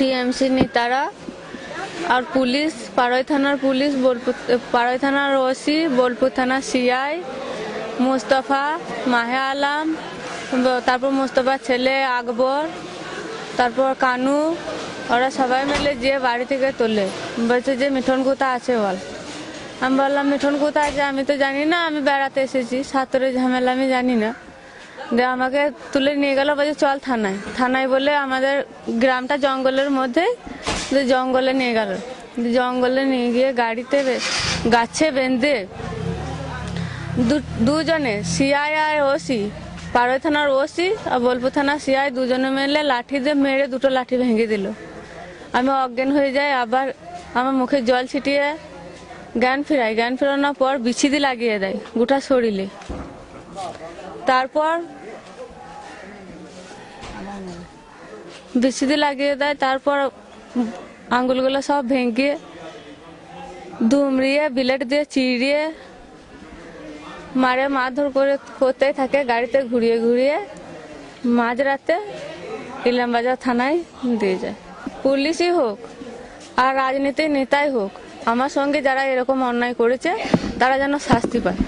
TMC নেতারা আর police, পাড়ই থানার police, পাড়ই থানার ওসি, বোলপুর থানার সিআই, মুস্তফা, মাহে আলম, তারপর মুস্তফার ছেলে আকবর, তারপর কানু, ওরা সবাই মিলে যে বাড়ি থেকে তোলে, বলছে যে মিঠুন কোথায় আছে বল। আমি বললাম মিঠুন কোথায় আছে আমি তো জানি না, আমি বেড়াতে এসেছি, ছাত্রের ঝামেলা আমি জানি না। দিয়ে আমাকে তুলে নিয়ে গেল, বলছে চল থানায়। থানায় বলে আমাদের গ্রামটা জঙ্গলের মধ্যে, জঙ্গলে নিয়ে গেল। জঙ্গলে নিয়ে গিয়ে গাড়িতে গাছে বেঁধে দুজনে, সিআই আর ওসি, পাড়ই থানার ওসি আর বোলপুর থানার সিআই দুজনে মিলে লাঠি দিয়ে মেরে দুটো লাঠি ভেঙে দিল। আমি অজ্ঞান হয়ে যাই, আবার আমার মুখে জল ছিটিয়ে জ্ঞান ফিরাই। জ্ঞান ফেরানোর পর বিছিদি লাগিয়ে দেয় গোটা শরীরে। তারপর বিছিদি লাগিয়ে দেয়, তারপর আঙ্গুলগুলো সব ভেঙে দুমড়িয়ে বিলেট দিয়ে চিড়িয়ে মারে, মারধর করতেই থাকে। গাড়িতে ঘুরিয়ে ঘুরিয়ে মাঝরাতে ইলামবাজার থানায় দিয়ে যায়। পুলিশই হোক আর রাজনীতির নেতাই হোক, আমার সঙ্গে যারা এরকম অন্যায় করেছে তারা যেন শাস্তি পায়।